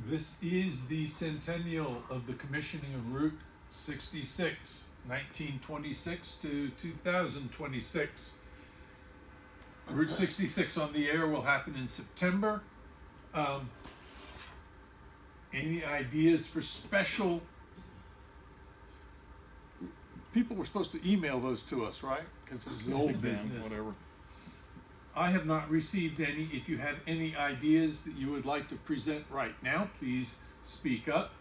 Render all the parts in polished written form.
This is the centennial of the commissioning of Route 66, 1926 to 2026. Route 66 on the air will happen in September. Any ideas for special? People were supposed to email those to us, right? Because this is old business. Whatever. I have not received any. If you have any ideas that you would like to present right now, please speak up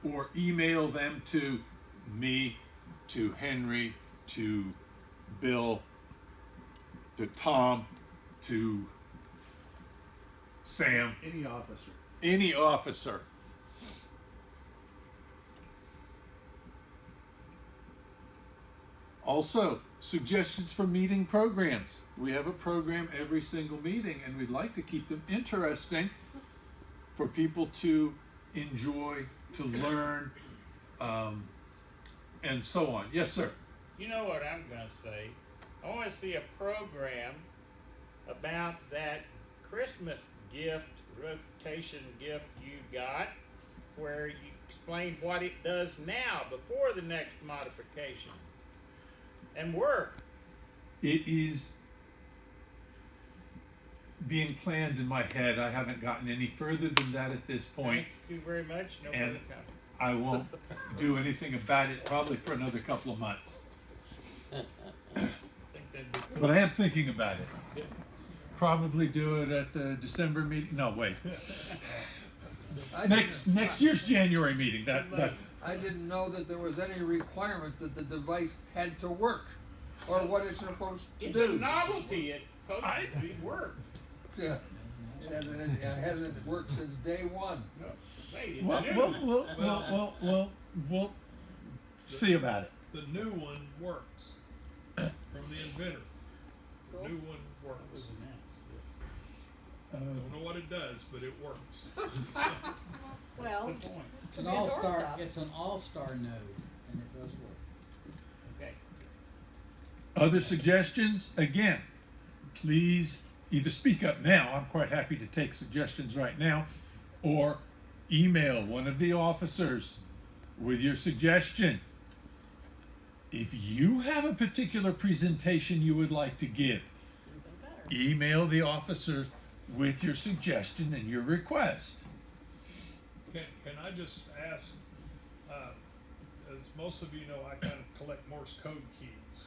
or email them to me, to Henry, to Bill, to Tom, to Sam, Any officer. any officer. Also, suggestions for meeting programs. We have a program every single meeting, and we'd like to keep them interesting for people to enjoy, to learn, and so on. Yes, sir. You know what I'm gonna say? I wanna see a program about that Christmas gift, rotation gift you got, where you explain what it does now before the next modification. And work. It is being planned in my head. I haven't gotten any further than that at this point. Thank you very much. No And further comment. I won't do anything about it probably for another couple of months. I think that'd be good. But I am thinking about it. Probably do it at the December meeting. No, wait. Next year's January meeting. That I didn't know that there was any requirement that the device had to work, or what it's supposed to It's a do. novelty. It's supposed to be work. Yeah. It hasn't worked since day one. Hey, it's well, new. we'll see about it. The new one works from the inventor. The new one works. I don't know what it does, but it works. Well, Good point. It's an Could be a all-star. doorstop. It's an all-star node, and it does work. Okay. Other suggestions? Again, please either speak up now. I'm quite happy to take suggestions right now, or email one of the officers with your suggestion. If you have a particular presentation you would like to give, email the officer with your suggestion and your request. Can I just ask, as most of you know, I kind of collect Morse code keys.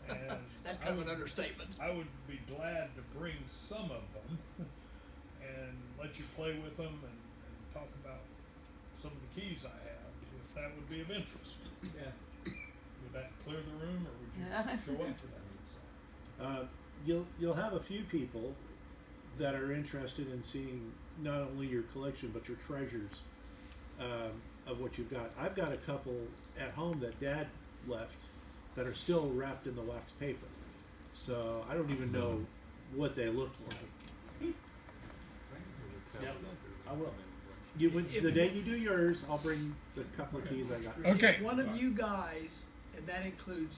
And That's kind of an understatement. I would be glad to bring some of them and let you play with them and talk about some of the keys I have, if that would be of interest. Yeah. Would that clear the room, or would you show up for that? You'll have a few people that are interested in seeing not only your collection but your treasures of what you've got. I've got a couple at home that Dad left that are still wrapped in the wax paper, so I don't even know what they look like. Yep. I will. The day you do yours, I'll bring the couple of keys I got. Okay. If one of you guys, and that includes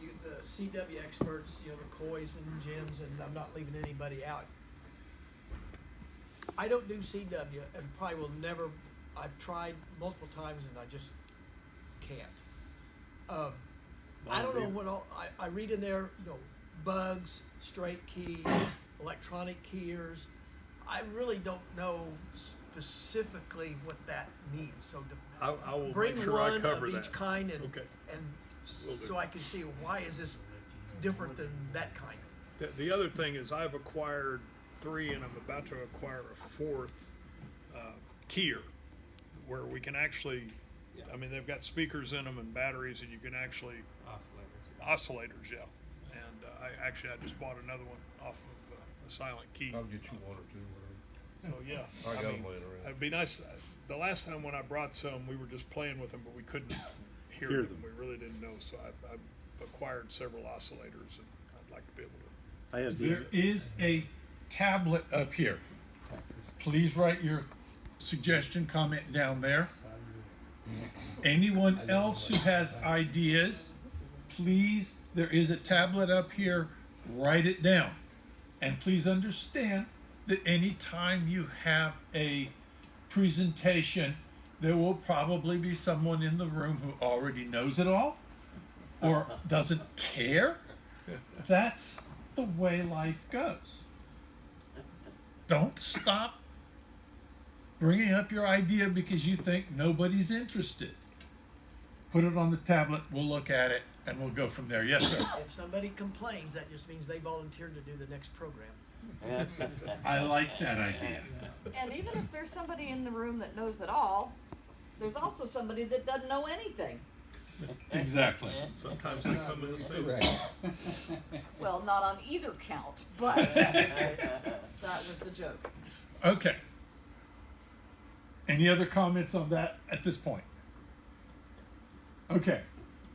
you, the CW experts, you know, the Coys and Jims, and I'm not leaving anybody out. I don't do CW, and probably will never. I've tried multiple times, and I just can't. I don't know what all. I read in there, you know, bugs, straight keys, electronic keyers. I really don't know specifically what that means. So I will bring make sure one I cover of that. each kind, and Okay. and Will do. so I can see why is this different than that kind. The other thing is I've acquired 3 and I'm about to acquire a 4th keyer where we can actually, I mean, they've got speakers in them and batteries, and you can actually, oscillators, yeah. And I just bought another one off of a silent key. I'll get you one or two, whatever. So, yeah. I got 'em mean, laying around. it'd be nice. The last time when I brought some, we were just playing with them, but we couldn't hear Hear them. them. We really didn't know. So I've acquired several oscillators, and I'd like to be able to. I have There is a tablet up here. Please write your suggestion, comment down there. Anyone else who has ideas, please, there is a tablet up here, write it down. And please understand that anytime you have a presentation, there will probably be someone in the room who already knows it all or doesn't care. That's the way life goes. Don't stop bringing up your idea because you think nobody's interested. Put it on the tablet, we'll look at it, and we'll go from there. Yes, sir. If somebody complains, that just means they volunteered to do the next program. I like that idea. And even if there's somebody in the room that knows it all, there's also somebody that doesn't know anything. Exactly. Sometimes they come in the same. Correct. Well, not on either count, but that was the joke. Okay. Any other comments on that at this point? Okay.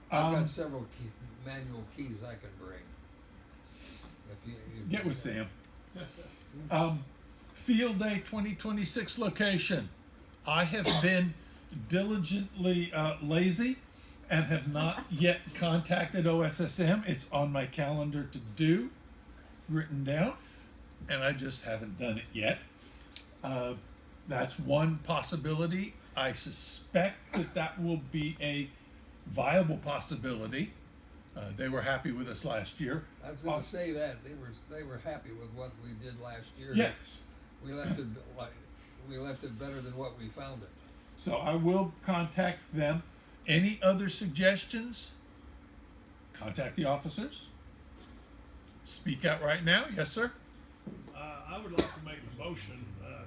I've got several manual keys I can bring. If you Get with Sam. Field Day 2026 location. I have been diligently lazy and have not yet contacted OSSM. It's on my calendar to do, written down, and I just haven't done it yet. That's one possibility. I suspect that will be a viable possibility. They were happy with us last year. I was going to say that they were happy with what we did last year. Yes. We left it better than what we found it. So I will contact them. Any other suggestions? Contact the officers. Speak out right now. Yes, sir. I would like to make a motion,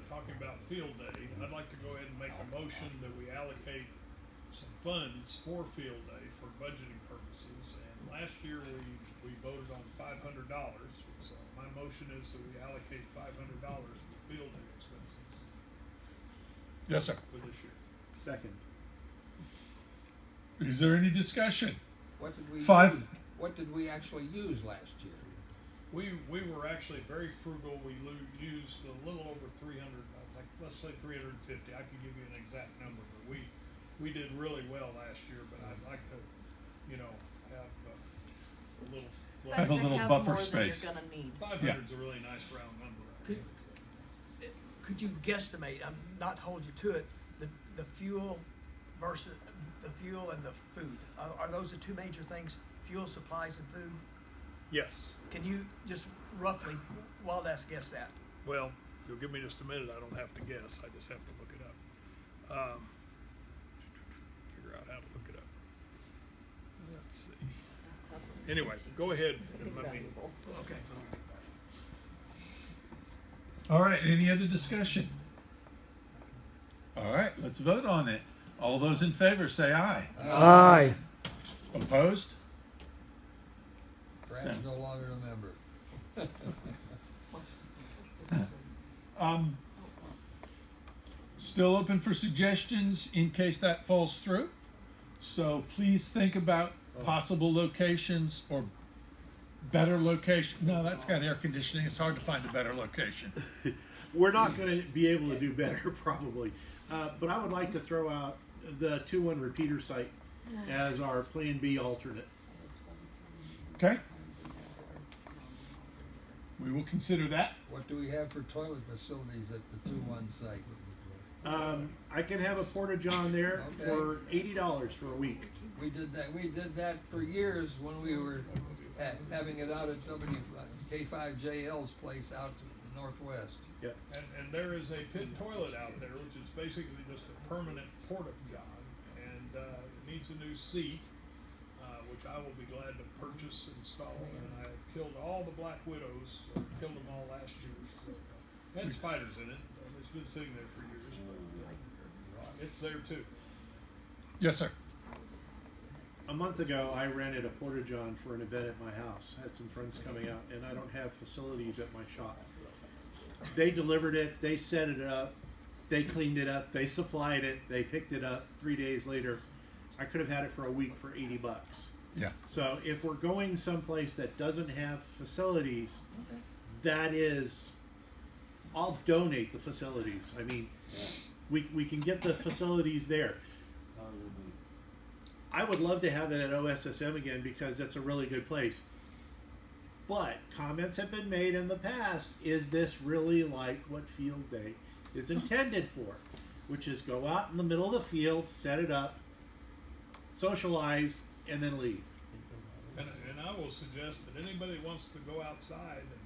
talking about field day. I'd like to go ahead and make a motion that we allocate some funds for field day for budgeting purposes. And last year we voted on $500. So my motion is that we allocate $500 for field day expenses Yes, sir. for this year. Second. Is there any discussion? What did we Five. use? What did we actually use last year? We were actually very frugal. We used a little over 300, like let's say 350. I can give you an exact number, but we did really well last year. But I'd like to, have a little. Have a little buffer more space. Than you're gonna need. 500 is a really nice round number. I Could- think, so. Could you guesstimate, I'm not hold you to it, the fuel versus the fuel and the food? Are those the two major things, fuel supplies and food? Yes. Can you just roughly, wild ass guess that? Well, if you'll give me just a minute, I don't have to guess. I just have to look it up. Figure out how to look it up. Let's see. Anyway, go ahead and let me. Okay. All right. Any other discussion? All right. Let's vote on it. All those in favor say aye. Aye. Opposed? Perhaps no longer a member. Still open for suggestions in case that falls through. So please think about possible locations or better location. No, that's got air conditioning. It's hard to find a better location. We're not going to be able to do better, probably. But I would like to throw out the 2-1 repeater site as our Plan B alternate. Okay? We will consider that. What do we have for toilet facilities at the 2-1 site? I can have a porta-john there Okay. for $80 for a week. We did that. We did that for years when we were having it out at K5JL's place out northwest. Yep. And there is a pit toilet out there, which is basically just a permanent porta-john, and it needs a new seat, which I will be glad to purchase and install. And I have killed all the black widows, killed them all last year. So, had spiders in it. It's been sitting there for years, but it's there too. Yes, sir. A month ago, I rented a porta-john for an event at my house. I had some friends coming out, and I don't have facilities at my shop. They delivered it, they set it up, they cleaned it up, they supplied it, they picked it up 3 days later. I could have had it for a week for $80. Yeah. So if we're going someplace that doesn't have facilities, that is, I'll donate the facilities. I mean, we can get the facilities there. I would love to have it at OSSM again because that's a really good place. But comments have been made in the past, is this really like what Field Day is intended for? which is go out in the middle of the field, set it up, socialize, and then leave. And I will suggest that anybody that wants to go outside and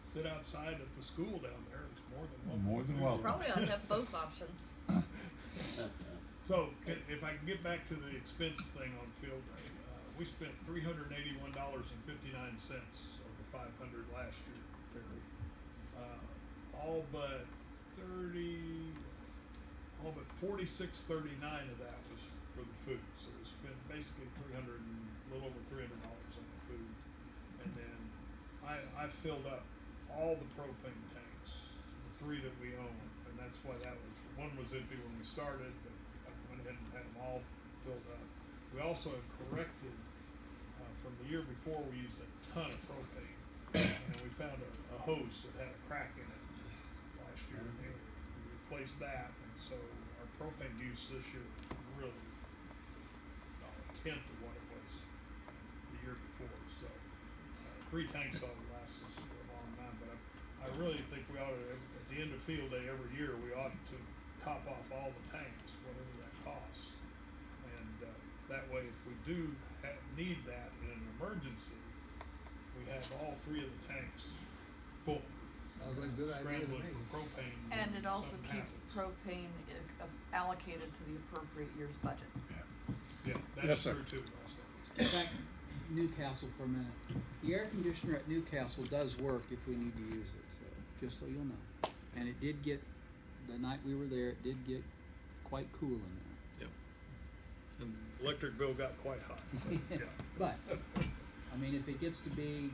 sit outside at the school down there is more than welcome. More than to do welcome. that. Probably ought to have both options. So, if I can get back to the expense thing on field day, we spent $381.59 over 500 last year, Terry. All but 46.39 of that was for the food. So we spent basically a little over $300 on the food. And then I filled up all the propane tanks, the 3 that we own, and that's why one was empty when we started, but I went ahead and had them all filled up. We also have corrected, from the year before, we used a ton of propane, and we found a hose that had a crack in it last year, and we replaced that, and so our propane use this year is really about a tenth of what it was the year before, so 3 tanks ought to last us for a long time, but I really think we ought to, at the end of field day every year, we ought to top off all the tanks, whatever that costs. And that way, if we do need that in an emergency, we have all 3 of the tanks full. Sounds like a good idea to Scrambling me. for propane. And it when also something keeps happens. propane allocated to the appropriate year's budget. Yeah, Yes, that's sir. true too, also. Back Newcastle for a minute. The air conditioner at Newcastle does work if we need to use it, so just so you'll know. And it did get, the night we were there, it did get quite cool in there. Yep. And the electric bill got quite high, but, yeah. But, I mean, if it gets to be,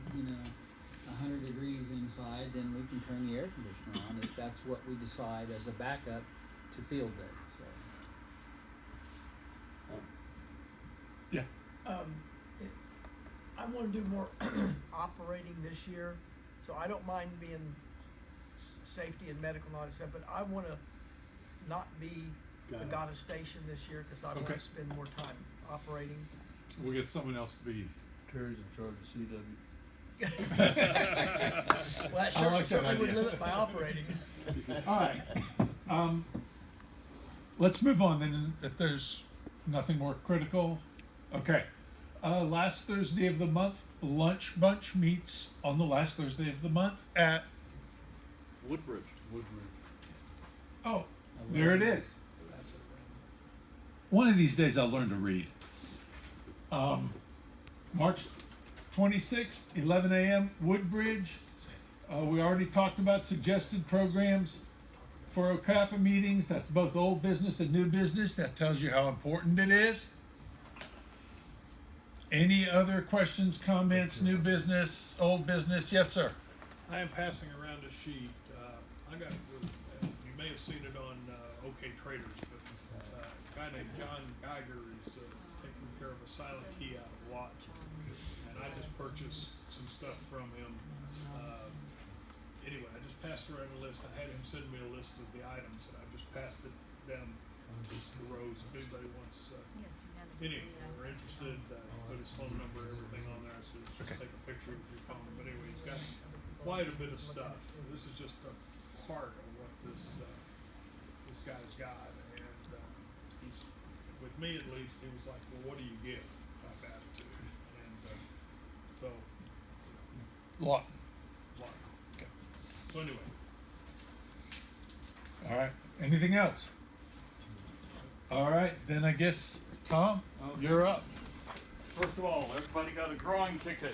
100 degrees inside, then we can turn the air conditioner on if that's what we decide as a backup to field day, so. Yeah. I wanna do more operating this year, so I don't mind being safety and medical and all that stuff, but I wanna not be the Got it. Gotta Station this year, cause I Okay. wanna spend more time operating. We'll get someone else to be. Terry's in charge of CW. Well, that I like that certainly would idea. limit my operating. All right. Let's move on then, if there's nothing more critical. Okay. Last Thursday of the month, Lunch Bunch meets on the last Thursday of the month at, Woodbridge. oh, there it is. One of these days I'll learn to read. March 26th, 11 a.m., Woodbridge. We already talked about suggested programs for OCAPA meetings. That's both old business and new business. That tells you how important it is. Any other questions, comments, new business, old business? Yes, sir. I am passing around a sheet. I got, you may have seen it on OK Traders, but a guy named John Geiger is taking care of a silent key out of Watt. And I just purchased some stuff from him. Anyway, I just passed around a list. I had him send me a list of the items, and I just passed it down the rows. If anybody wants, anyway, we're interested, put his phone number, everything on there. I said, just Okay. take a picture with your phone. But anyway, he's got quite a bit of stuff. This is just a part of what this guy's got, and he's, with me at least, he was like, well, what do you give type attitude, and so Lot. like, okay. So anyway, All right. Anything else? All right. Then I guess, Tom, you're up. First of all, everybody got a drawing ticket